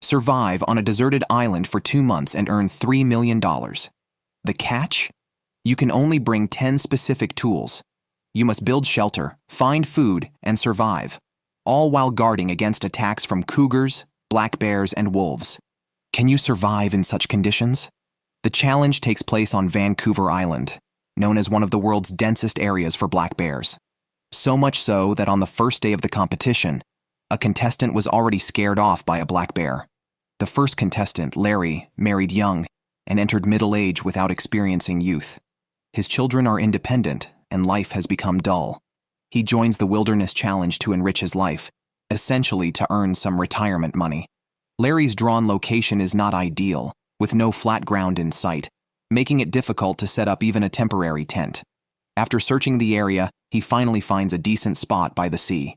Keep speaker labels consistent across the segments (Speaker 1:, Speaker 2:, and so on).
Speaker 1: survive on a deserted island for 2 months and earn $3 million. The catch? You can only bring 10 specific tools. You must build shelter, find food, and survive, all while guarding against attacks from cougars, black bears, and wolves. Can you survive in such conditions? The challenge takes place on Vancouver Island, known as one of the world's densest areas for black bears. So much so that on the first day of the competition, a contestant was already scared off by a black bear. The first contestant, Larry, married young and entered middle age without experiencing youth. His children are independent and life has become dull. He joins the wilderness challenge to enrich his life, essentially to earn some retirement money. Larry's drawn location is not ideal, with no flat ground in sight, making it difficult to set up even a temporary tent. After searching the area, he finally finds a decent spot by the sea.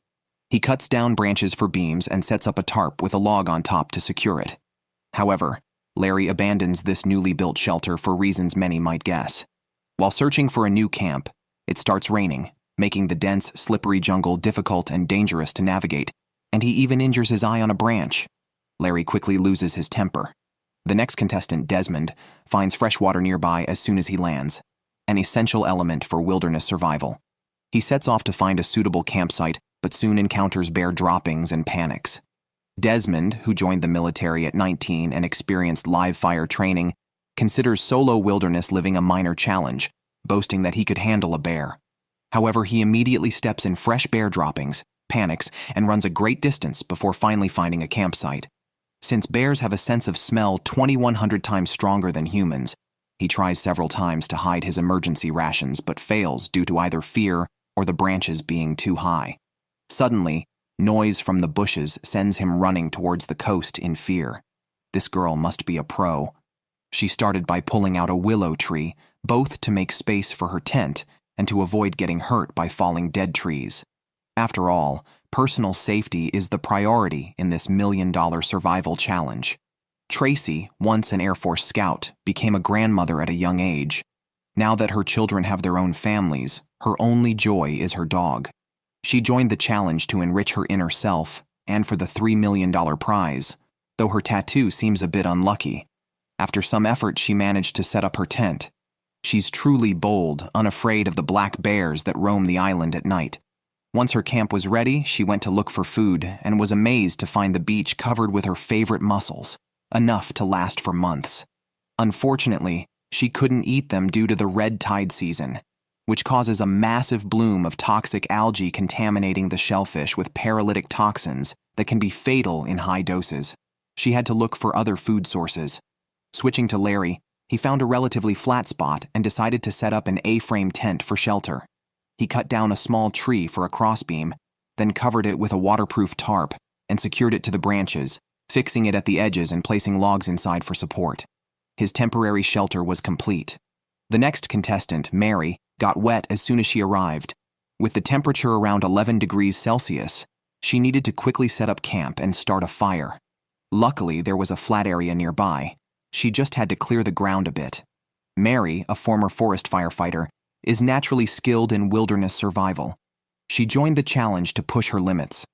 Speaker 1: He cuts down branches for beams and sets up a tarp with a log on top to secure it. However, Larry abandons this newly built shelter for reasons many might guess. While searching for a new camp, it starts raining, making the dense, slippery jungle difficult and dangerous to navigate, and he even injures his eye on a branch. Larry quickly loses his temper. The next contestant, Desmond, finds fresh water nearby as soon as he lands, an essential element for wilderness survival. He sets off to find a suitable campsite, but soon encounters bear droppings and panics. Desmond, who joined the military at 19 and experienced live fire training, considers solo wilderness living a minor challenge, boasting that he could handle a bear. However, he immediately steps in fresh bear droppings, panics, and runs a great distance before finally finding a campsite. Since bears have a sense of smell 2,100 times stronger than humans, he tries several times to hide his emergency rations but fails due to either fear or the branches being too high. Suddenly, noise from the bushes sends him running towards the coast in fear. This girl must be a pro. She started by pulling out a willow tree, both to make space for her tent and to avoid getting hurt by falling dead trees. After all, personal safety is the priority in this $1 million survival challenge. Tracy, once an Air Force scout, became a grandmother at a young age. Now that her children have their own families, her only joy is her dog. She joined the challenge to enrich her inner self and for the $3 million prize, though her tattoo seems a bit unlucky. After some effort, she managed to set up her tent. She's truly bold, unafraid of the black bears that roam the island at night. Once her camp was ready, she went to look for food and was amazed to find the beach covered with her favorite mussels, enough to last for months. Unfortunately, she couldn't eat them due to the red tide season, which causes a massive bloom of toxic algae contaminating the shellfish with paralytic toxins that can be fatal in high doses. She had to look for other food sources. Switching to Larry, he found a relatively flat spot and decided to set up an A-frame tent for shelter. He cut down a small tree for a crossbeam, then covered it with a waterproof tarp and secured it to the branches, fixing it at the edges and placing logs inside for support. His temporary shelter was complete. The next contestant, Mary, got wet as soon as she arrived. With the temperature around 11 degrees Celsius, she needed to quickly set up camp and start a fire. Luckily, there was a flat area nearby. She just had to clear the ground a bit. Mary, a former forest firefighter, is naturally skilled in wilderness survival. She joined the challenge to push her limits.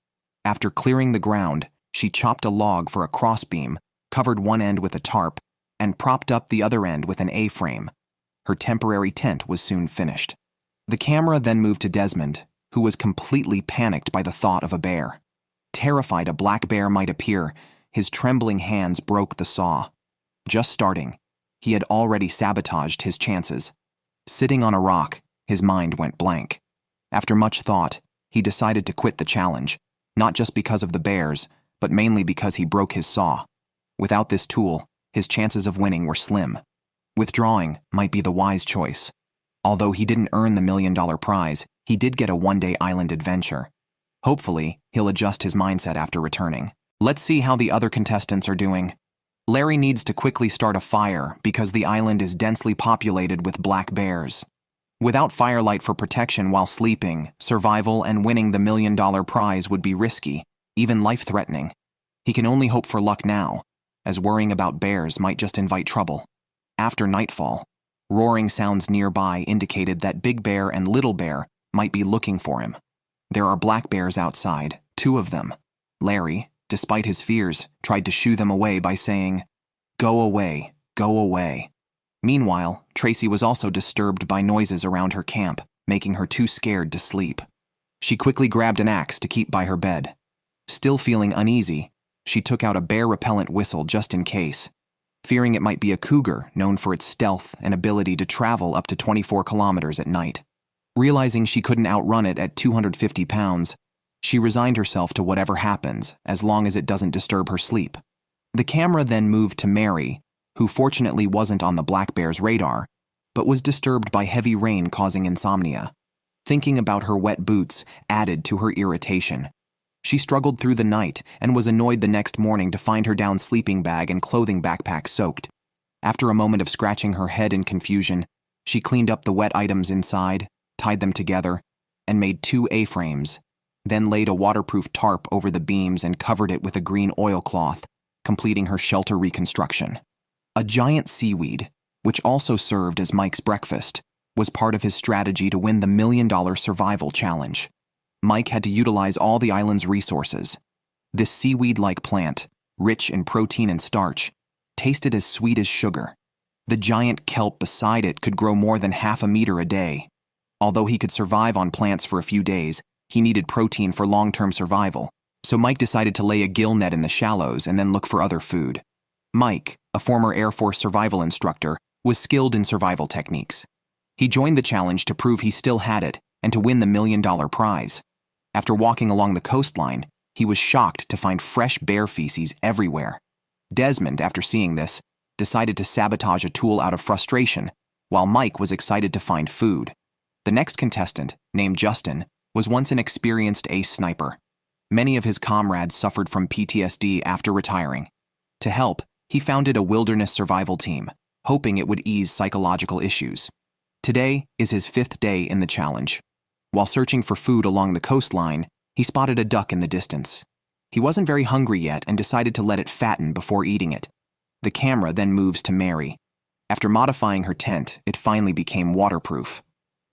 Speaker 1: After clearing the ground, she chopped a log for a crossbeam, covered one end with a tarp, and propped up the other end with an A-frame. Her temporary tent was soon finished. The camera then moved to Desmond, who was completely panicked by the thought of a bear. Terrified a black bear might appear, his trembling hands broke the saw. Just starting, he had already sabotaged his chances. Sitting on a rock, his mind went blank. After much thought, he decided to quit the challenge, not just because of the bears, but mainly because he broke his saw. Without this tool, his chances of winning were slim. Withdrawing might be the wise choice. Although he didn't earn the $1 million prize, he did get a one-day island adventure. Hopefully, he'll adjust his mindset after returning. Let's see how the other contestants are doing. Larry needs to quickly start a fire because the island is densely populated with black bears. Without firelight for protection while sleeping, survival and winning the $1 million prize would be risky, even life-threatening. He can only hope for luck now, as worrying about bears might just invite trouble. After nightfall, roaring sounds nearby indicated that Big Bear and Little Bear might be looking for him. There are black bears outside, 2 of them. Larry, despite his fears, tried to shoo them away by saying, "Go away, go away." Meanwhile, Tracy was also disturbed by noises around her camp, making her too scared to sleep. She quickly grabbed an axe to keep by her bed. Still feeling uneasy, she took out a bear-repellent whistle just in case, fearing it might be a cougar known for its stealth and ability to travel up to 24 kilometers at night. Realizing she couldn't outrun it at 250 pounds, she resigned herself to whatever happens as long as it doesn't disturb her sleep. The camera then moved to Mary, who fortunately wasn't on the black bear's radar, but was disturbed by heavy rain causing insomnia. Thinking about her wet boots added to her irritation. She struggled through the night and was annoyed the next morning to find her down sleeping bag and clothing backpack soaked. After a moment of scratching her head in confusion, she cleaned up the wet items inside, tied them together, and made 2 A-frames, then laid a waterproof tarp over the beams and covered it with a green oilcloth, completing her shelter reconstruction. A giant seaweed, which also served as Mike's breakfast, was part of his strategy to win the $1 million survival challenge. Mike had to utilize all the island's resources. This seaweed-like plant, rich in protein and starch, tasted as sweet as sugar. The giant kelp beside it could grow more than half a meter a day. Although he could survive on plants for a few days, he needed protein for long-term survival, so Mike decided to lay a gill net in the shallows and then look for other food. Mike, a former Air Force survival instructor, was skilled in survival techniques. He joined the challenge to prove he still had it and to win the $1 million prize. After walking along the coastline, he was shocked to find fresh bear feces everywhere. Desmond, after seeing this, decided to sabotage a tool out of frustration, while Mike was excited to find food. The next contestant, named Justin, was once an experienced ace sniper. Many of his comrades suffered from PTSD after retiring. To help, he founded a wilderness survival team, hoping it would ease psychological issues. Today is his 5th day in the challenge. While searching for food along the coastline, he spotted a duck in the distance. He wasn't very hungry yet and decided to let it fatten before eating it. The camera then moves to Mary. After modifying her tent, it finally became waterproof.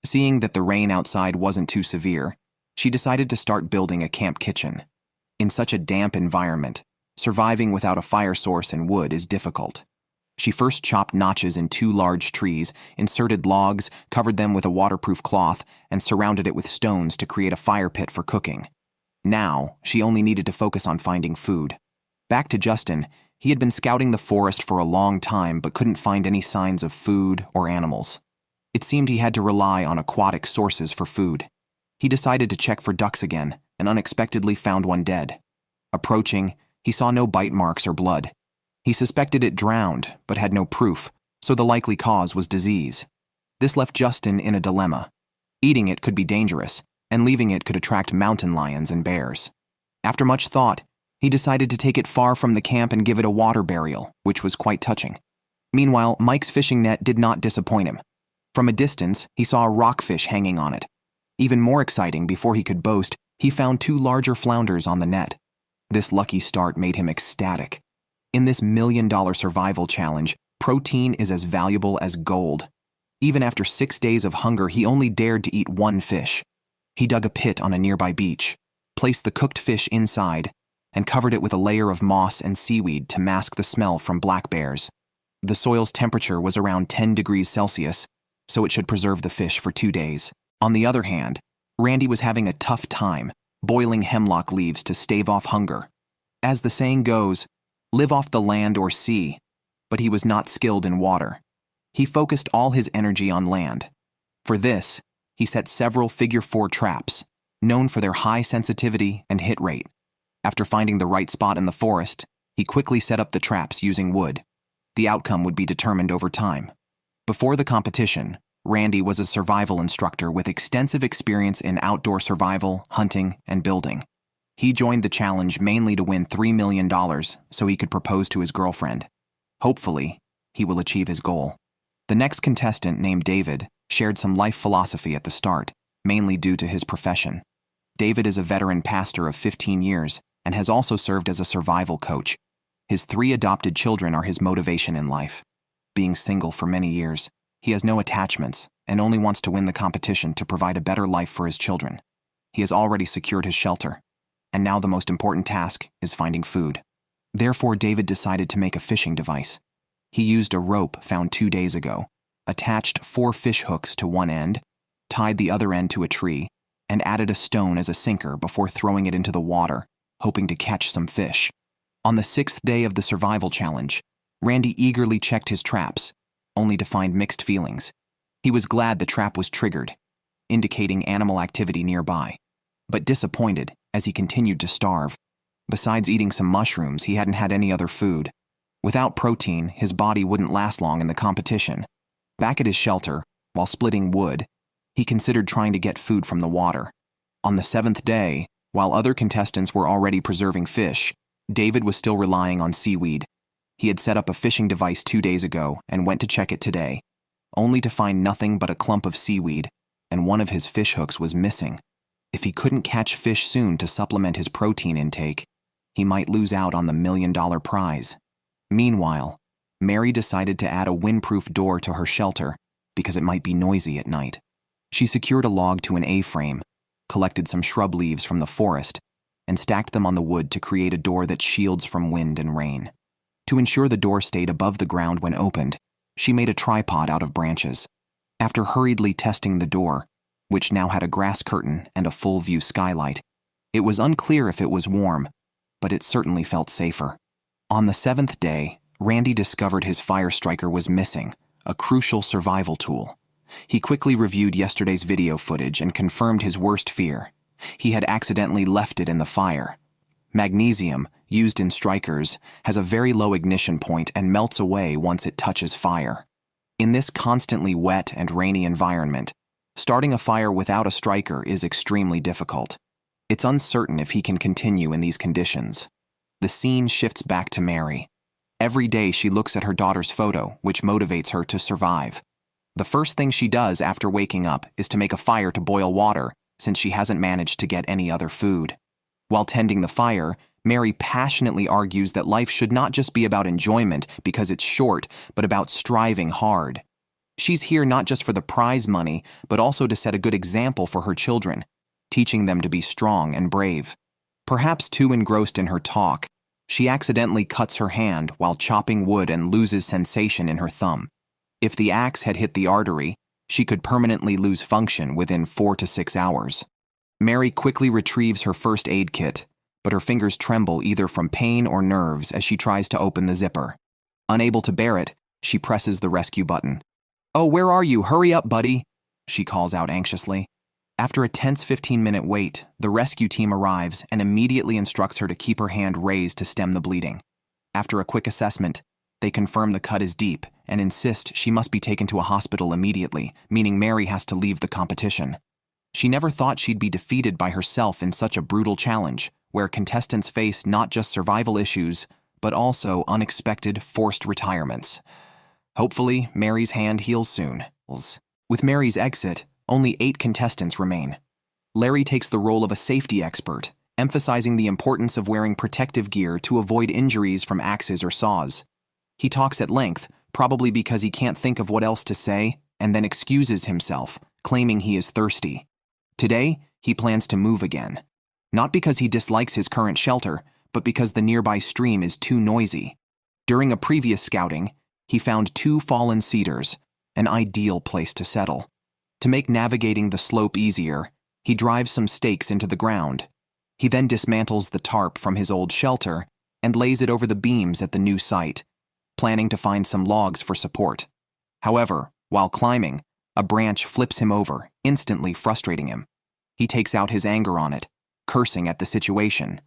Speaker 1: Seeing that the rain outside wasn't too severe, she decided to start building a camp kitchen. In such a damp environment, surviving without a fire source and wood is difficult. She first chopped notches in 2 large trees, inserted logs, covered them with a waterproof cloth, and surrounded it with stones to create a fire pit for cooking. Now, she only needed to focus on finding food. Back to Justin, he had been scouting the forest for a long time but couldn't find any signs of food or animals. It seemed he had to rely on aquatic sources for food. He decided to check for ducks again and unexpectedly found one dead. Approaching, he saw no bite marks or blood. He suspected it drowned, but had no proof, so the likely cause was disease. This left Justin in a dilemma. Eating it could be dangerous, and leaving it could attract mountain lions and bears. After much thought, he decided to take it far from the camp and give it a water burial, which was quite touching. Meanwhile, Mike's fishing net did not disappoint him. From a distance, he saw a rockfish hanging on it. Even more exciting, before he could boast, he found 2 larger flounders on the net. This lucky start made him ecstatic. In this $1 million survival challenge, protein is as valuable as gold. Even after 6 days of hunger, he only dared to eat 1 fish. He dug a pit on a nearby beach, placed the cooked fish inside, and covered it with a layer of moss and seaweed to mask the smell from black bears. The soil's temperature was around 10 degrees Celsius, so it should preserve the fish for 2 days. On the other hand, Randy was having a tough time boiling hemlock leaves to stave off hunger. As the saying goes, live off the land or sea, but he was not skilled in water. He focused all his energy on land. For this, he set several figure-4 traps, known for their high sensitivity and hit rate. After finding the right spot in the forest, he quickly set up the traps using wood. The outcome would be determined over time. Before the competition, Randy was a survival instructor with extensive experience in outdoor survival, hunting, and building. He joined the challenge mainly to win $3 million so he could propose to his girlfriend. Hopefully, he will achieve his goal. The next contestant, named David, shared some life philosophy at the start, mainly due to his profession. David is a veteran pastor of 15 years and has also served as a survival coach. His 3 adopted children are his motivation in life. Being single for many years, he has no attachments and only wants to win the competition to provide a better life for his children. He has already secured his shelter. and now the most important task is finding food. Therefore, David decided to make a fishing device. He used a rope found 2 days ago, attached 4 fish hooks to one end, tied the other end to a tree, and added a stone as a sinker before throwing it into the water, hoping to catch some fish. On the 6th day of the survival challenge, Randy eagerly checked his traps, only to find mixed feelings. He was glad the trap was triggered, indicating animal activity nearby, but disappointed as he continued to starve. Besides eating some mushrooms, he hadn't had any other food. Without protein, his body wouldn't last long in the competition. Back at his shelter, while splitting wood, he considered trying to get food from the water. On the 7th day, while other contestants were already preserving fish, David was still relying on seaweed. He had set up a fishing device 2 days ago and went to check it today, only to find nothing but a clump of seaweed, and one of his fish hooks was missing. If he couldn't catch fish soon to supplement his protein intake, he might lose out on the $1 million prize. Meanwhile, Mary decided to add a windproof door to her shelter because it might be noisy at night. She secured a log to an A-frame, collected some shrub leaves from the forest, and stacked them on the wood to create a door that shields from wind and rain. To ensure the door stayed above the ground when opened, she made a tripod out of branches. After hurriedly testing the door, which now had a grass curtain and a full-view skylight, it was unclear if it was warm, but it certainly felt safer. On the 7th day, Randy discovered his fire striker was missing, a crucial survival tool. He quickly reviewed yesterday's video footage and confirmed his worst fear. He had accidentally left it in the fire. Magnesium, used in strikers, has a very low ignition point and melts away once it touches fire. In this constantly wet and rainy environment, starting a fire without a striker is extremely difficult. It's uncertain if he can continue in these conditions. The scene shifts back to Mary. Every day she looks at her daughter's photo, which motivates her to survive. The first thing she does after waking up is to make a fire to boil water, since she hasn't managed to get any other food. While tending the fire, Mary passionately argues that life should not just be about enjoyment because it's short, but about striving hard. She's here not just for the prize money, but also to set a good example for her children, teaching them to be strong and brave. Perhaps too engrossed in her talk, she accidentally cuts her hand while chopping wood and loses sensation in her thumb. If the axe had hit the artery, she could permanently lose function within 4 to 6 hours. Mary quickly retrieves her first aid kit, but her fingers tremble either from pain or nerves as she tries to open the zipper. Unable to bear it, she presses the rescue button. "Oh, where are you? Hurry up, buddy," she calls out anxiously. After a tense 15-minute wait, the rescue team arrives and immediately instructs her to keep her hand raised to stem the bleeding. After a quick assessment, they confirm the cut is deep and insist she must be taken to a hospital immediately, meaning Mary has to leave the competition. She never thought she'd be defeated by herself in such a brutal challenge, where contestants face not just survival issues, but also unexpected forced retirements. Hopefully, Mary's hand heals soon. With Mary's exit, only 8 contestants remain. Larry takes the role of a safety expert, emphasizing the importance of wearing protective gear to avoid injuries from axes or saws. He talks at length, probably because he can't think of what else to say, and then excuses himself, claiming he is thirsty. Today, he plans to move again. Not because he dislikes his current shelter, but because the nearby stream is too noisy. During a previous scouting, he found 2 fallen cedars, an ideal place to settle. To make navigating the slope easier, he drives some stakes into the ground. He then dismantles the tarp from his old shelter and lays it over the beams at the new site, planning to find some logs for support. However, while climbing, a branch flips him over, instantly frustrating him. He takes out his anger on it, cursing at the situation.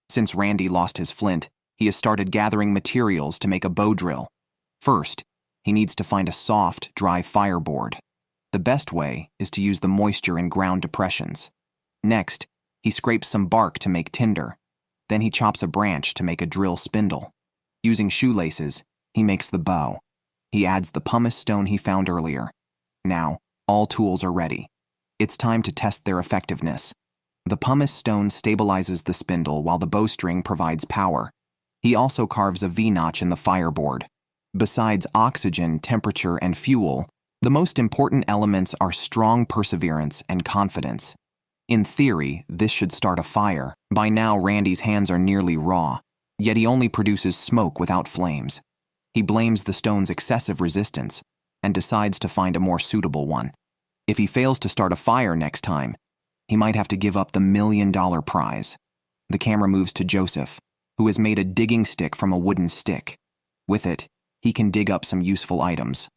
Speaker 1: Since Randy lost his flint, he has started gathering materials to make a bow drill. First, he needs to find a soft, dry fireboard. The best way is to use the moisture in ground depressions. Next, he scrapes some bark to make tinder. Then he chops a branch to make a drill spindle. Using shoelaces, he makes the bow. He adds the pumice stone he found earlier. Now, all tools are ready. It's time to test their effectiveness. The pumice stone stabilizes the spindle while the bowstring provides power. He also carves a V-notch in the fireboard. Besides oxygen, temperature, and fuel, the most important elements are strong perseverance and confidence. In theory, this should start a fire. By now, Randy's hands are nearly raw, yet he only produces smoke without flames. He blames the stone's excessive resistance and decides to find a more suitable one. If he fails to start a fire next time, he might have to give up the $1 million prize. The camera moves to Joseph, who has made a digging stick from a wooden stick. With it, he can dig up some useful items.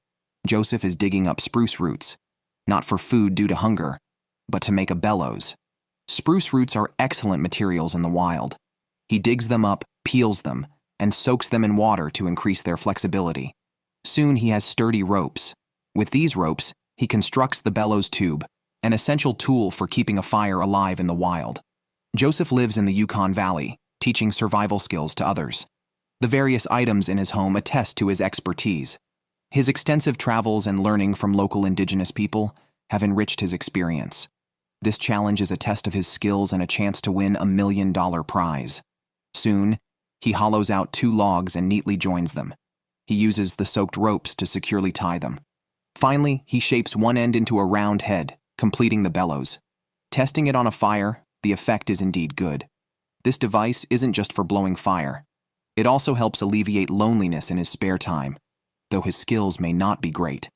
Speaker 1: Joseph is digging up spruce roots, not for food due to hunger, but to make a bellows. Spruce roots are excellent materials in the wild. He digs them up, peels them, and soaks them in water to increase their flexibility. Soon he has sturdy ropes. With these ropes, he constructs the bellows tube, an essential tool for keeping a fire alive in the wild. Joseph lives in the Yukon Valley, teaching survival skills to others. The various items in his home attest to his expertise. His extensive travels and learning from local indigenous people have enriched his experience. This challenge is a test of his skills and a chance to win a $1 million prize. Soon, he hollows out 2 logs and neatly joins them. He uses the soaked ropes to securely tie them. Finally, he shapes one end into a round head, completing the bellows. Testing it on a fire, the effect is indeed good. This device isn't just for blowing fire. It also helps alleviate loneliness in his spare time, though his skills may not be great.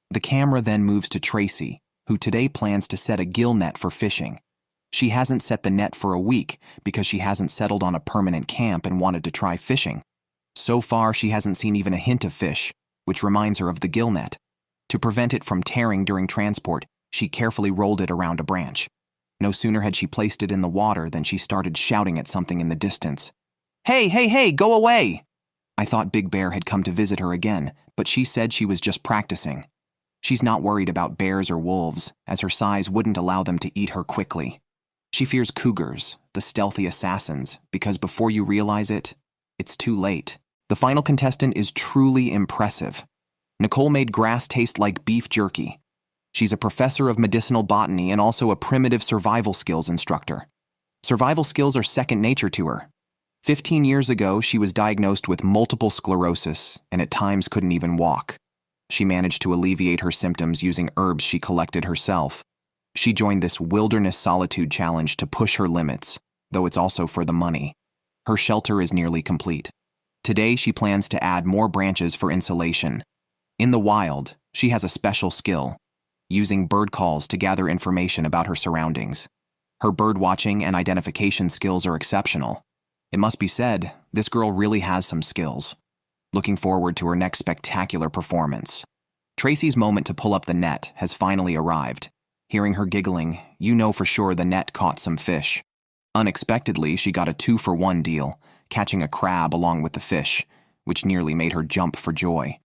Speaker 1: The camera then moves to Tracy, who today plans to set a gill net for fishing. She hasn't set the net for a week because she hasn't settled on a permanent camp and wanted to try fishing. So far, she hasn't seen even a hint of fish, which reminds her of the gill net. To prevent it from tearing during transport, she carefully rolled it around a branch. No sooner had she placed it in the water than she started shouting at something in the distance. "Hey, hey, hey, go away!" I thought Big Bear had come to visit her again, but she said she was just practicing. She's not worried about bears or wolves, as her size wouldn't allow them to eat her quickly. She fears cougars, the stealthy assassins, because before you realize it, it's too late. The final contestant is truly impressive. Nicole made grass taste like beef jerky. She's a professor of medicinal botany and also a primitive survival skills instructor. Survival skills are second nature to her. 15 years ago, she was diagnosed with multiple sclerosis and at times couldn't even walk. She managed to alleviate her symptoms using herbs she collected herself. She joined this wilderness solitude challenge to push her limits, though it's also for the money. Her shelter is nearly complete. Today, she plans to add more branches for insulation. In the wild, she has a special skill, using bird calls to gather information about her surroundings. Her bird watching and identification skills are exceptional. It must be said, this girl really has some skills. Looking forward to her next spectacular performance. Tracy's moment to pull up the net has finally arrived. Hearing her giggling, you know for sure the net caught some fish. Unexpectedly, she got a 2-for-1 deal, catching a crab along with the fish, which nearly made her jump for joy.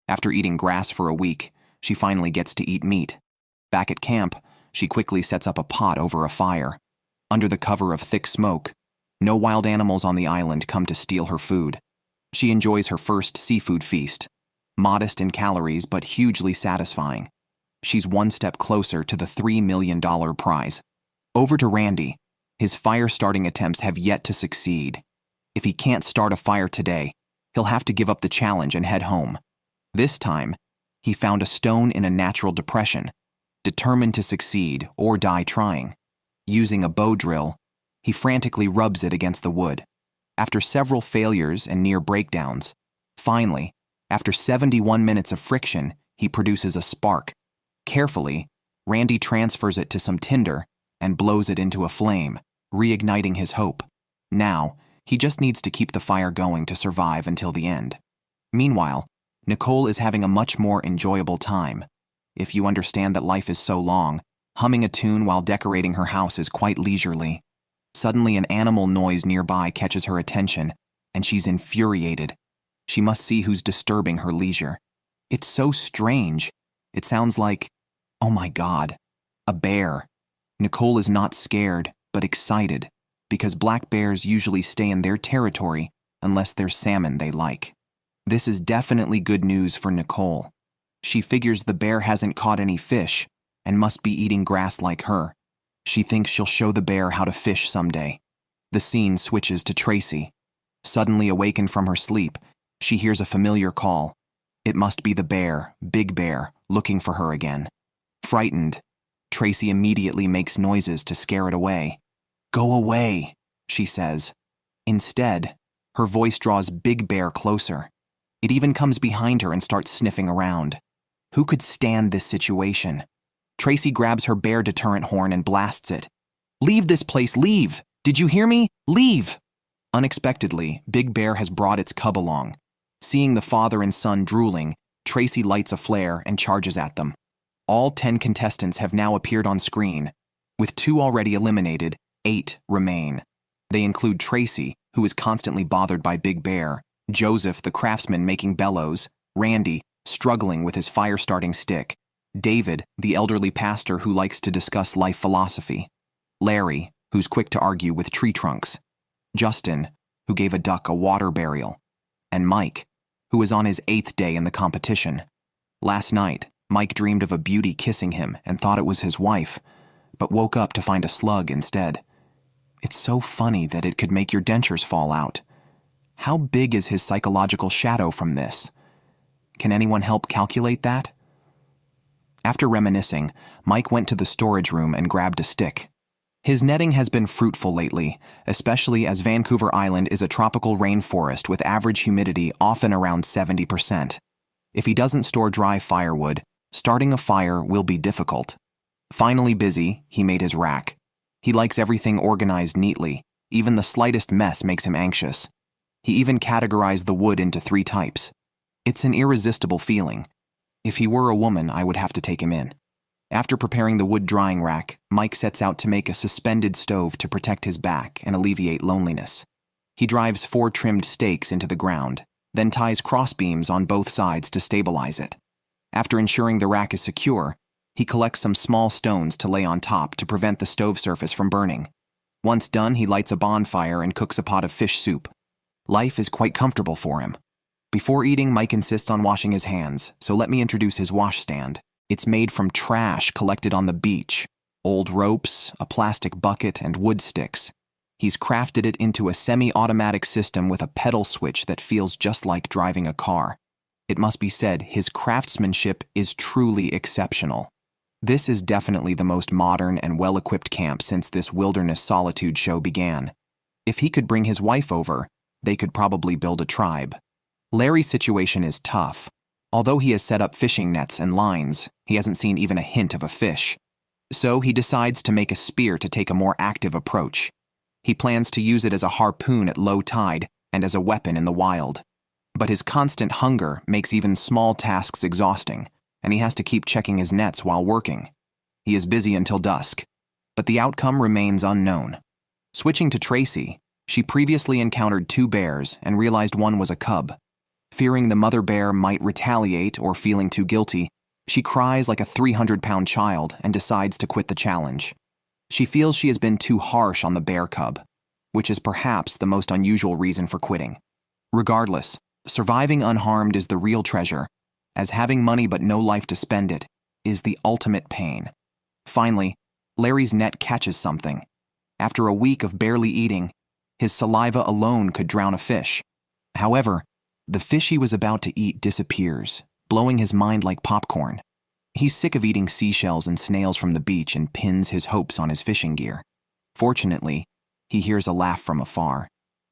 Speaker 1: After eating grass for a week, she finally gets to eat meat. Back at camp, she quickly sets up a pot over a fire. Under the cover of thick smoke, no wild animals on the island come to steal her food. She enjoys her first seafood feast, modest in calories but hugely satisfying. She's one step closer to the $3 million prize. Over to Randy. His fire-starting attempts have yet to succeed. If he can't start a fire today, he'll have to give up the challenge and head home. This time, he found a stone in a natural depression, determined to succeed or die trying. Using a bow drill, he frantically rubs it against the wood. After several failures and near breakdowns, finally, after 71 minutes of friction, he produces a spark. Carefully, Randy transfers it to some tinder and blows it into a flame, reigniting his hope. Now, he just needs to keep the fire going to survive until the end. Meanwhile, Nicole is having a much more enjoyable time. If you understand that life is so long, humming a tune while decorating her house is quite leisurely. Suddenly, an animal noise nearby catches her attention, and she's infuriated. She must see who's disturbing her leisure. It's so strange. It sounds like, oh my God, a bear. Nicole is not scared, but excited, because black bears usually stay in their territory unless there's salmon they like. This is definitely good news for Nicole. She figures the bear hasn't caught any fish and must be eating grass like her. She thinks she'll show the bear how to fish someday. The scene switches to Tracy. Suddenly awakened from her sleep, she hears a familiar call. It must be the bear, Big Bear, looking for her again. Frightened, Tracy immediately makes noises to scare it away. "Go away," she says. Instead, her voice draws Big Bear closer. It even comes behind her and starts sniffing around. Who could stand this situation? Tracy grabs her bear deterrent horn and blasts it. "Leave this place, leave! Did you hear me? Leave!" Unexpectedly, Big Bear has brought its cub along. Seeing the father and son drooling, Tracy lights a flare and charges at them. All 10 contestants have now appeared on screen. With 2 already eliminated, 8 remain. They include Tracy, who is constantly bothered by Big Bear, Joseph, the craftsman making bellows, Randy, struggling with his fire-starting stick, David, the elderly pastor who likes to discuss life philosophy, Larry, who's quick to argue with tree trunks, Justin, who gave a duck a water burial, and Mike, who is on his 8th day in the competition. Last night, Mike dreamed of a beauty kissing him and thought it was his wife, but woke up to find a slug instead. It's so funny that it could make your dentures fall out. How big is his psychological shadow from this? Can anyone help calculate that? After reminiscing, Mike went to the storage room and grabbed a stick. His netting has been fruitful lately, especially as Vancouver Island is a tropical rainforest with average humidity often around 70%. If he doesn't store dry firewood, starting a fire will be difficult. Finally busy, he made his rack. He likes everything organized neatly. Even the slightest mess makes him anxious. He even categorized the wood into 3 types. It's an irresistible feeling. If he were a woman, I would have to take him in. After preparing the wood drying rack, Mike sets out to make a suspended stove to protect his back and alleviate loneliness. He drives 4 trimmed stakes into the ground, then ties crossbeams on both sides to stabilize it. After ensuring the rack is secure, he collects some small stones to lay on top to prevent the stove surface from burning. Once done, he lights a bonfire and cooks a pot of fish soup. Life is quite comfortable for him. Before eating, Mike insists on washing his hands, so let me introduce his washstand. It's made from trash collected on the beach, old ropes, a plastic bucket, and wood sticks. He's crafted it into a semi-automatic system with a pedal switch that feels just like driving a car. It must be said, his craftsmanship is truly exceptional. This is definitely the most modern and well-equipped camp since this wilderness solitude show began. If he could bring his wife over, they could probably build a tribe. Larry's situation is tough. Although he has set up fishing nets and lines, he hasn't seen even a hint of a fish. So he decides to make a spear to take a more active approach. He plans to use it as a harpoon at low tide and as a weapon in the wild. But his constant hunger makes even small tasks exhausting, and he has to keep checking his nets while working. He is busy until dusk, but the outcome remains unknown. Switching to Tracy, she previously encountered 2 bears and realized one was a cub. Fearing the mother bear might retaliate or feeling too guilty, she cries like a 300-pound child and decides to quit the challenge. She feels she has been too harsh on the bear cub, which is perhaps the most unusual reason for quitting. Regardless, surviving unharmed is the real treasure, as having money but no life to spend it is the ultimate pain. Finally, Larry's net catches something. After a week of barely eating, his saliva alone could drown a fish. However, the fish he was about to eat disappears, blowing his mind like popcorn. He's sick of eating seashells and snails from the beach and pins his hopes on his fishing gear. Fortunately, he hears a laugh from afar.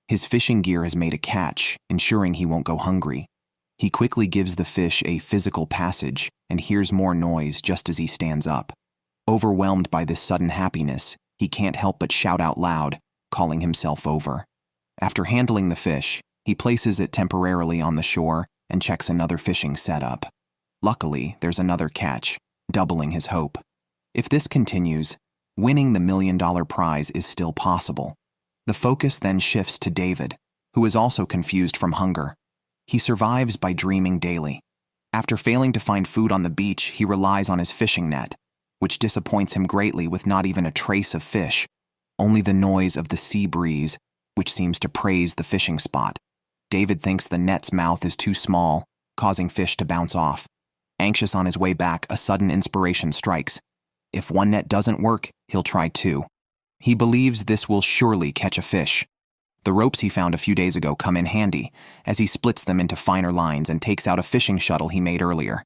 Speaker 1: His fishing gear has made a catch, ensuring he won't go hungry. He quickly gives the fish a physical passage and hears more noise just as he stands up. Overwhelmed by this sudden happiness, he can't help but shout out loud, calling himself over. After handling the fish, he places it temporarily on the shore and checks another fishing setup. Luckily, there's another catch, doubling his hope. If this continues, winning the $1 million prize is still possible. The focus then shifts to David, who is also confused from hunger. He survives by dreaming daily. After failing to find food on the beach, he relies on his fishing net, which disappoints him greatly with not even a trace of fish, only the noise of the sea breeze, which seems to praise the fishing spot. David thinks the net's mouth is too small, causing fish to bounce off. Anxious on his way back, a sudden inspiration strikes. If one net doesn't work, he'll try 2. He believes this will surely catch a fish. The ropes he found a few days ago come in handy, as he splits them into finer lines and takes out a fishing shuttle he made earlier.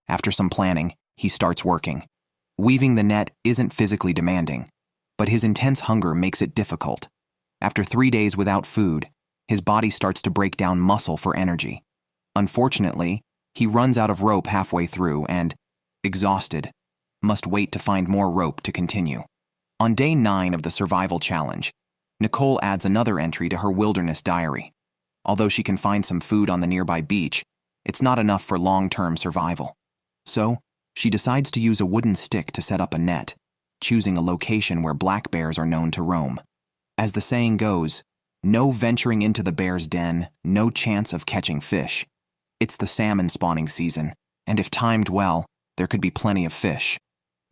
Speaker 1: After some planning, he starts working. Weaving the net isn't physically demanding, but his intense hunger makes it difficult. After 3 days without food, his body starts to break down muscle for energy. Unfortunately, he runs out of rope halfway through and, exhausted, must wait to find more rope to continue. On day 9 of the survival challenge, Nicole adds another entry to her wilderness diary. Although she can find some food on the nearby beach, it's not enough for long-term survival. So, she decides to use a wooden stick to set up a net, choosing a location where black bears are known to roam. As the saying goes, no venturing into the bear's den, no chance of catching fish. It's the salmon spawning season, and if timed well, there could be plenty of fish.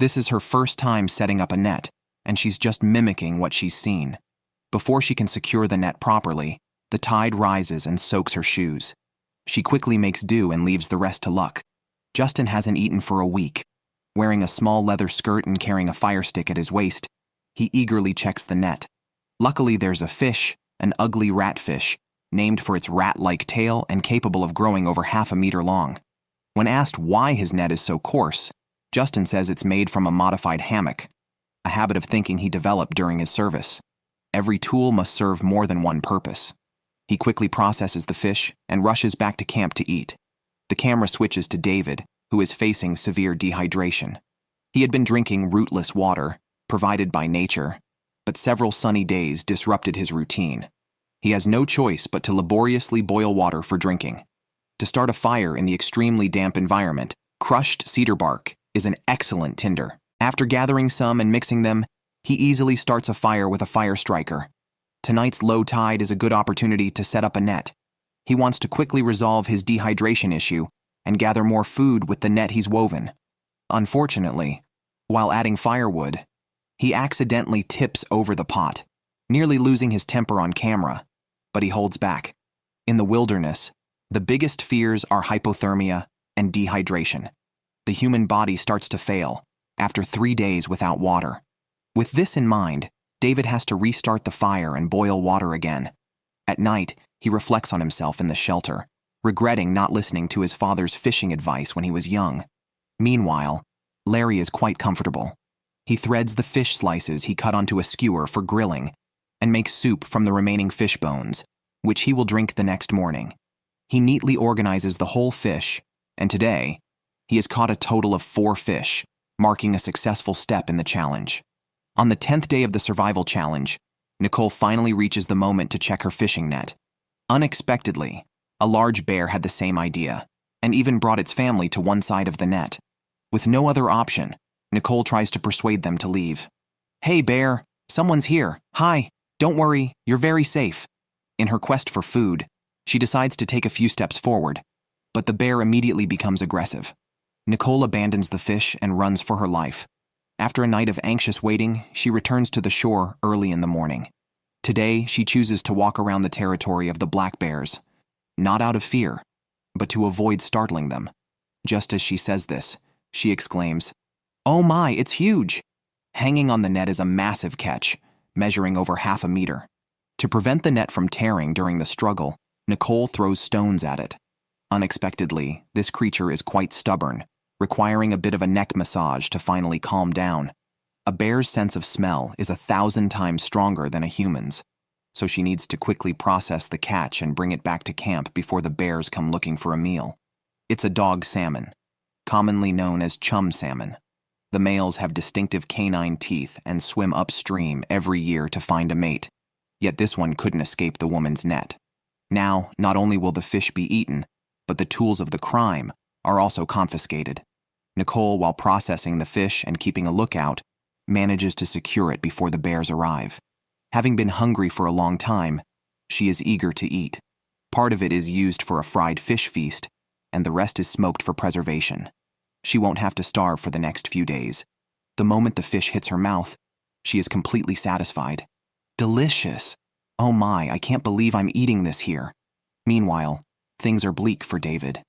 Speaker 1: This is her first time setting up a net, and she's just mimicking what she's seen. Before she can secure the net properly, the tide rises and soaks her shoes. She quickly makes do and leaves the rest to luck. Justin hasn't eaten for a week. Wearing a small leather skirt and carrying a fire stick at his waist, he eagerly checks the net. Luckily, there's a fish, an ugly ratfish, named for its rat-like tail and capable of growing over half a meter long. When asked why his net is so coarse, Justin says it's made from a modified hammock, a habit of thinking he developed during his service. Every tool must serve more than one purpose. He quickly processes the fish and rushes back to camp to eat. The camera switches to David, who is facing severe dehydration. He had been drinking rootless water, provided by nature, but several sunny days disrupted his routine. He has no choice but to laboriously boil water for drinking. To start a fire in the extremely damp environment, crushed cedar bark is an excellent tinder. After gathering some and mixing them, he easily starts a fire with a fire striker. Tonight's low tide is a good opportunity to set up a net. He wants to quickly resolve his dehydration issue and gather more food with the net he's woven. Unfortunately, while adding firewood, he accidentally tips over the pot, nearly losing his temper on camera, but he holds back. In the wilderness, the biggest fears are hypothermia and dehydration. The human body starts to fail after 3 days without water. With this in mind, David has to restart the fire and boil water again. At night, he reflects on himself in the shelter, regretting not listening to his father's fishing advice when he was young. Meanwhile, Larry is quite comfortable. He threads the fish slices he cut onto a skewer for grilling and makes soup from the remaining fish bones, which he will drink the next morning. He neatly organizes the whole fish, and today, he has caught a total of 4 fish, marking a successful step in the challenge. On the 10th day of the survival challenge, Nicole finally reaches the moment to check her fishing net. Unexpectedly, a large bear had the same idea, and even brought its family to one side of the net. With no other option, Nicole tries to persuade them to leave. "Hey, bear, someone's here. Hi, don't worry, you're very safe." In her quest for food, she decides to take a few steps forward, but the bear immediately becomes aggressive. Nicole abandons the fish and runs for her life. After a night of anxious waiting, she returns to the shore early in the morning. Today, she chooses to walk around the territory of the black bears, not out of fear, but to avoid startling them. Just as she says this, she exclaims, "Oh my, it's huge!" Hanging on the net is a massive catch, measuring over half a meter. To prevent the net from tearing during the struggle, Nicole throws stones at it. Unexpectedly, this creature is quite stubborn, requiring a bit of a neck massage to finally calm down. A bear's sense of smell is 1,000 times stronger than a human's, so she needs to quickly process the catch and bring it back to camp before the bears come looking for a meal. It's a dog salmon, commonly known as chum salmon. The males have distinctive canine teeth and swim upstream every year to find a mate, yet this one couldn't escape the woman's net. Now, not only will the fish be eaten, but the tools of the crime are also confiscated. Nicole, while processing the fish and keeping a lookout, manages to secure it before the bears arrive. Having been hungry for a long time, she is eager to eat. Part of it is used for a fried fish feast, and the rest is smoked for preservation. She won't have to starve for the next few days. The moment the fish hits her mouth, she is completely satisfied. Delicious! Oh my, I can't believe I'm eating this here. Meanwhile, things are bleak for David.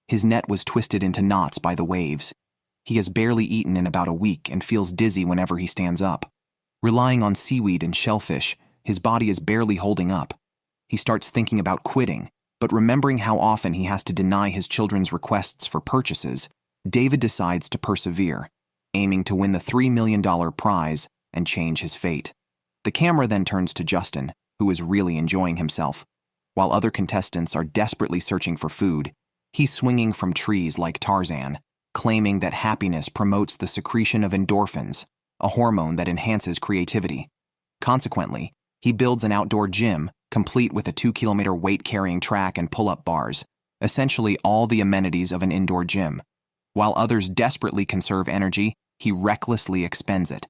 Speaker 1: His net was twisted into knots by the waves. He has barely eaten in about a week and feels dizzy whenever he stands up. Relying on seaweed and shellfish, his body is barely holding up. He starts thinking about quitting, but remembering how often he has to deny his children's requests for purchases, David decides to persevere. aiming to win the $3 million prize and change his fate. The camera then turns to Justin, who is really enjoying himself. While other contestants are desperately searching for food, he's swinging from trees like Tarzan, claiming that happiness promotes the secretion of endorphins, a hormone that enhances creativity. Consequently, he builds an outdoor gym, complete with a 2-kilometer weight-carrying track and pull-up bars, essentially all the amenities of an indoor gym. While others desperately conserve energy, he recklessly expends it.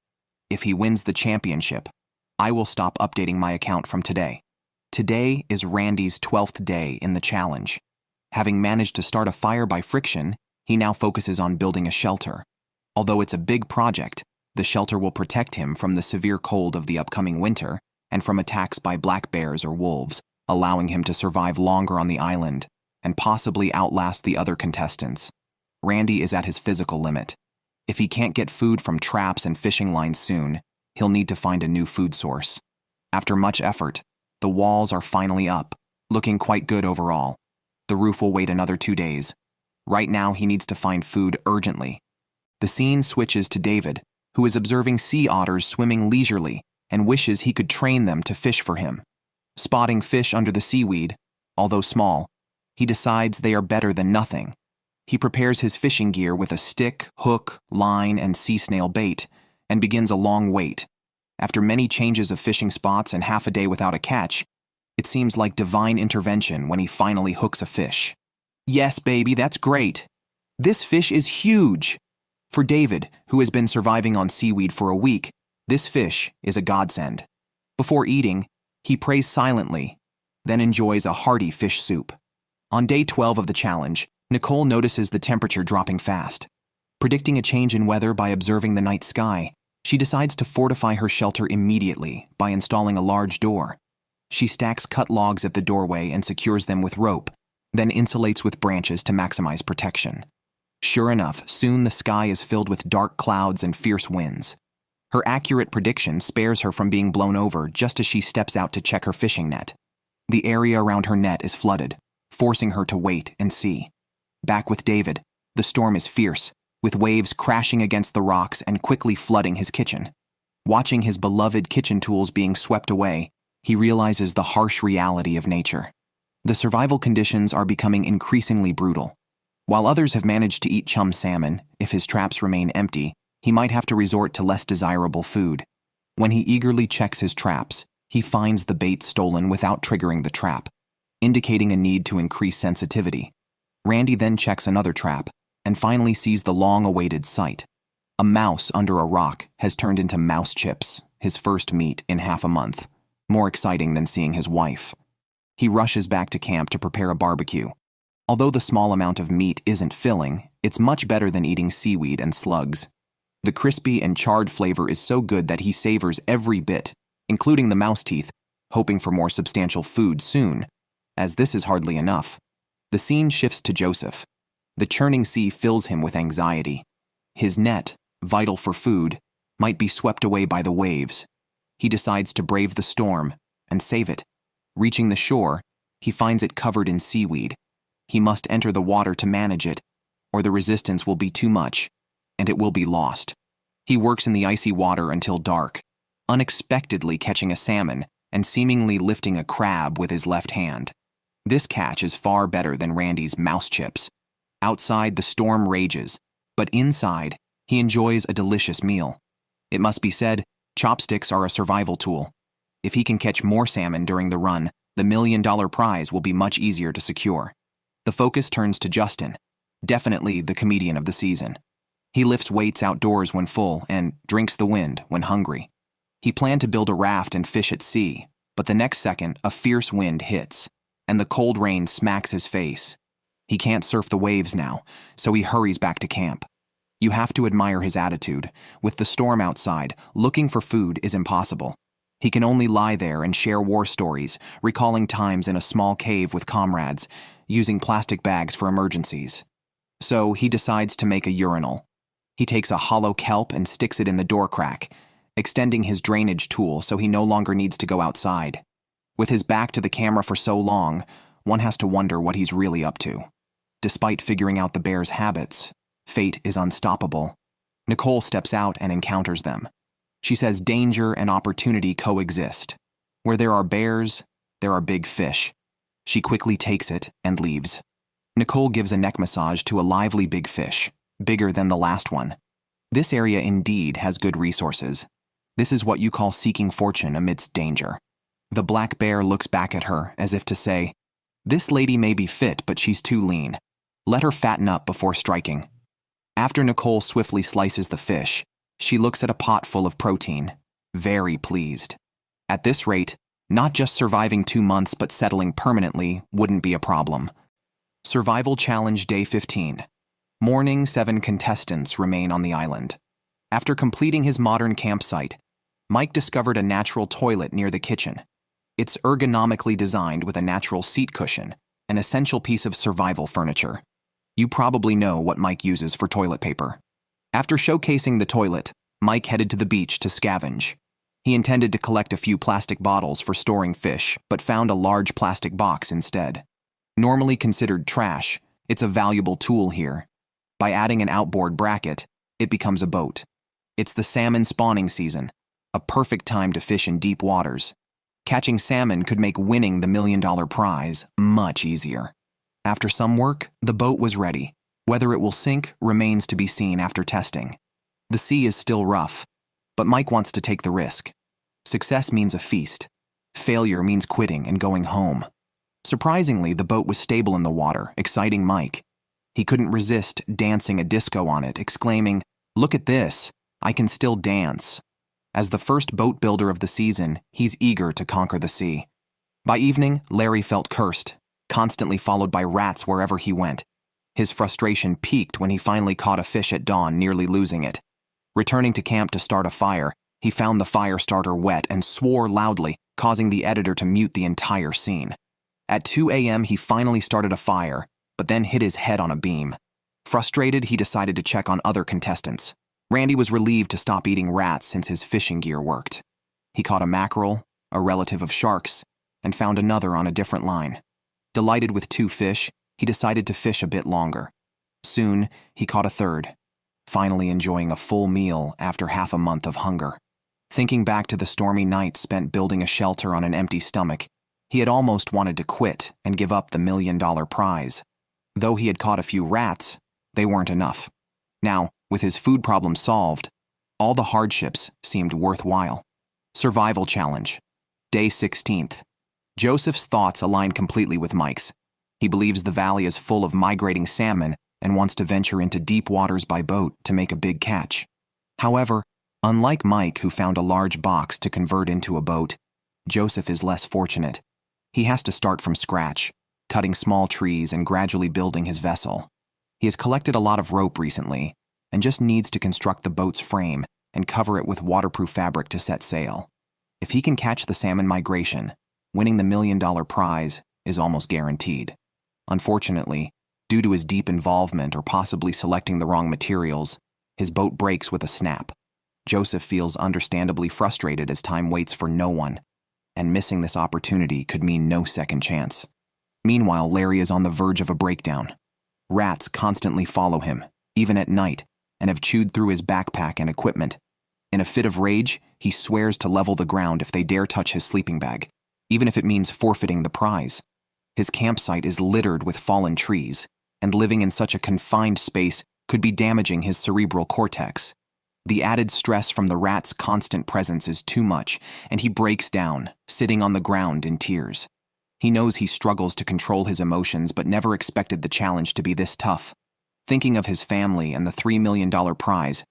Speaker 1: If he wins the championship, I will stop updating my account from today. Today is Randy's 12th day in the challenge. Having managed to start a fire by friction, he now focuses on building a shelter. Although it's a big project, the shelter will protect him from the severe cold of the upcoming winter and from attacks by black bears or wolves, allowing him to survive longer on the island and possibly outlast the other contestants. Randy is at his physical limit. If he can't get food from traps and fishing lines soon, he'll need to find a new food source. After much effort, the walls are finally up, looking quite good overall. The roof will wait another 2 days. Right now, he needs to find food urgently. The scene switches to David, who is observing sea otters swimming leisurely and wishes he could train them to fish for him. Spotting fish under the seaweed, although small, he decides they are better than nothing. He prepares his fishing gear with a stick, hook, line, and sea snail bait, and begins a long wait. After many changes of fishing spots and half a day without a catch, it seems like divine intervention when he finally hooks a fish. Yes, baby, that's great. This fish is huge. For David, who has been surviving on seaweed for a week, this fish is a godsend. Before eating, he prays silently, then enjoys a hearty fish soup. On day 12 of the challenge, Nicole notices the temperature dropping fast. Predicting a change in weather by observing the night sky, she decides to fortify her shelter immediately by installing a large door. She stacks cut logs at the doorway and secures them with rope, then insulates with branches to maximize protection. Sure enough, soon the sky is filled with dark clouds and fierce winds. Her accurate prediction spares her from being blown over just as she steps out to check her fishing net. The area around her net is flooded, forcing her to wait and see. Back with David, the storm is fierce, with waves crashing against the rocks and quickly flooding his kitchen. Watching his beloved kitchen tools being swept away, he realizes the harsh reality of nature. The survival conditions are becoming increasingly brutal. While others have managed to eat chum salmon, if his traps remain empty, he might have to resort to less desirable food. When he eagerly checks his traps, he finds the bait stolen without triggering the trap, indicating a need to increase sensitivity. Randy then checks another trap and finally sees the long-awaited sight. A mouse under a rock has turned into mouse chips, his first meat in half a month, more exciting than seeing his wife. He rushes back to camp to prepare a barbecue. Although the small amount of meat isn't filling, it's much better than eating seaweed and slugs. The crispy and charred flavor is so good that he savors every bit, including the mouse teeth, hoping for more substantial food soon. As this is hardly enough, the scene shifts to Joseph. The churning sea fills him with anxiety. His net, vital for food, might be swept away by the waves. He decides to brave the storm and save it. Reaching the shore, he finds it covered in seaweed. He must enter the water to manage it, or the resistance will be too much, and it will be lost. He works in the icy water until dark, unexpectedly catching a salmon and seemingly lifting a crab with his left hand. This catch is far better than Randy's mouse chips. Outside, the storm rages, but inside, he enjoys a delicious meal. It must be said, chopsticks are a survival tool. If he can catch more salmon during the run, the $1 million prize will be much easier to secure. The focus turns to Justin, definitely the comedian of the season. He lifts weights outdoors when full and drinks the wind when hungry. He planned to build a raft and fish at sea, but the next second, a fierce wind hits, and the cold rain smacks his face. He can't surf the waves now, so he hurries back to camp. You have to admire his attitude. With the storm outside, looking for food is impossible. He can only lie there and share war stories, recalling times in a small cave with comrades, using plastic bags for emergencies. So he decides to make a urinal. He takes a hollow kelp and sticks it in the door crack, extending his drainage tool so he no longer needs to go outside. With his back to the camera for so long, one has to wonder what he's really up to. Despite figuring out the bear's habits, fate is unstoppable. Nicole steps out and encounters them. She says danger and opportunity coexist. Where there are bears, there are big fish. She quickly takes it and leaves. Nicole gives a neck massage to a lively big fish, bigger than the last one. This area indeed has good resources. This is what you call seeking fortune amidst danger. The black bear looks back at her as if to say, "This lady may be fit, but she's too lean. Let her fatten up before striking." After Nicole swiftly slices the fish, she looks at a pot full of protein, very pleased. At this rate, not just surviving 2 months but settling permanently wouldn't be a problem. Survival Challenge Day 15. Morning, 7 contestants remain on the island. After completing his modern campsite, Mike discovered a natural toilet near the kitchen. It's ergonomically designed with a natural seat cushion, an essential piece of survival furniture. You probably know what Mike uses for toilet paper. After showcasing the toilet, Mike headed to the beach to scavenge. He intended to collect a few plastic bottles for storing fish, but found a large plastic box instead. Normally considered trash, it's a valuable tool here. By adding an outboard bracket, it becomes a boat. It's the salmon spawning season, a perfect time to fish in deep waters. Catching salmon could make winning the $1 million prize much easier. After some work, the boat was ready. Whether it will sink remains to be seen after testing. The sea is still rough, but Mike wants to take the risk. Success means a feast. Failure means quitting and going home. Surprisingly, the boat was stable in the water, exciting Mike. He couldn't resist dancing a disco on it, exclaiming, "Look at this, I can still dance." As the first boat builder of the season, he's eager to conquer the sea. By evening, Larry felt cursed, constantly followed by rats wherever he went. His frustration peaked when he finally caught a fish at dawn, nearly losing it. Returning to camp to start a fire, he found the fire starter wet and swore loudly, causing the editor to mute the entire scene. At 2 a.m., he finally started a fire, but then hit his head on a beam. Frustrated, he decided to check on other contestants. Randy was relieved to stop eating rats since his fishing gear worked. He caught a mackerel, a relative of sharks, and found another on a different line. Delighted with 2 fish, he decided to fish a bit longer. Soon, he caught a third, finally enjoying a full meal after half a month of hunger. Thinking back to the stormy nights spent building a shelter on an empty stomach, he had almost wanted to quit and give up the $1 million prize. Though he had caught a few rats, they weren't enough. Now, with his food problem solved, all the hardships seemed worthwhile. Survival Challenge. Day 16th. Joseph's thoughts align completely with Mike's. He believes the valley is full of migrating salmon and wants to venture into deep waters by boat to make a big catch. However, unlike Mike, who found a large box to convert into a boat, Joseph is less fortunate. He has to start from scratch, cutting small trees and gradually building his vessel. He has collected a lot of rope recently and just needs to construct the boat's frame and cover it with waterproof fabric to set sail. If he can catch the salmon migration, winning the $1 million prize is almost guaranteed. Unfortunately, due to his deep involvement or possibly selecting the wrong materials, his boat breaks with a snap. Joseph feels understandably frustrated as time waits for no one, and missing this opportunity could mean no second chance. Meanwhile, Larry is on the verge of a breakdown. Rats constantly follow him, even at night, and have chewed through his backpack and equipment. In a fit of rage, he swears to level the ground if they dare touch his sleeping bag, even if it means forfeiting the prize. His campsite is littered with fallen trees, and living in such a confined space could be damaging his cerebral cortex. The added stress from the rat's constant presence is too much, and he breaks down, sitting on the ground in tears. He knows he struggles to control his emotions but never expected the challenge to be this tough. Thinking of his family and the $3 million prize,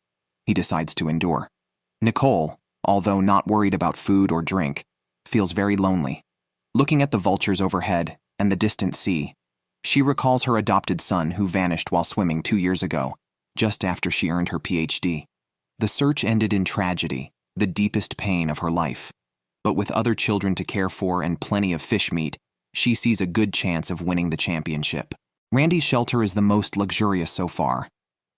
Speaker 1: he decides to endure. Nicole, although not worried about food or drink, feels very lonely. Looking at the vultures overhead and the distant sea, she recalls her adopted son who vanished while swimming 2 years ago, just after she earned her PhD. The search ended in tragedy, the deepest pain of her life. But with other children to care for and plenty of fish meat, she sees a good chance of winning the championship. Randy's shelter is the most luxurious so far.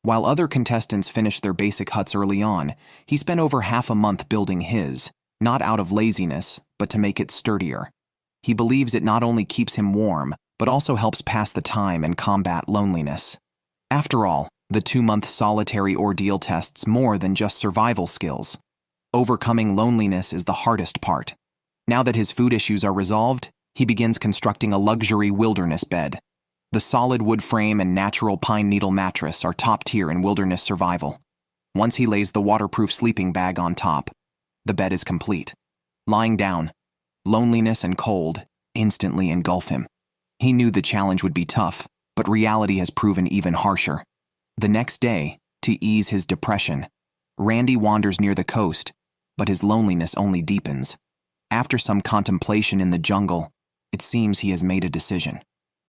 Speaker 1: While other contestants finished their basic huts early on, he spent over half a month building his, not out of laziness, but to make it sturdier. He believes it not only keeps him warm, but also helps pass the time and combat loneliness. After all, The 2-month solitary ordeal tests more than just survival skills. Overcoming loneliness is the hardest part. Now that his food issues are resolved, he begins constructing a luxury wilderness bed. The solid wood frame and natural pine needle mattress are top tier in wilderness survival. Once he lays the waterproof sleeping bag on top, the bed is complete. Lying down, loneliness and cold instantly engulf him. He knew the challenge would be tough, but reality has proven even harsher. The next day, to ease his depression, Randy wanders near the coast, but his loneliness only deepens. After some contemplation in the jungle, it seems he has made a decision.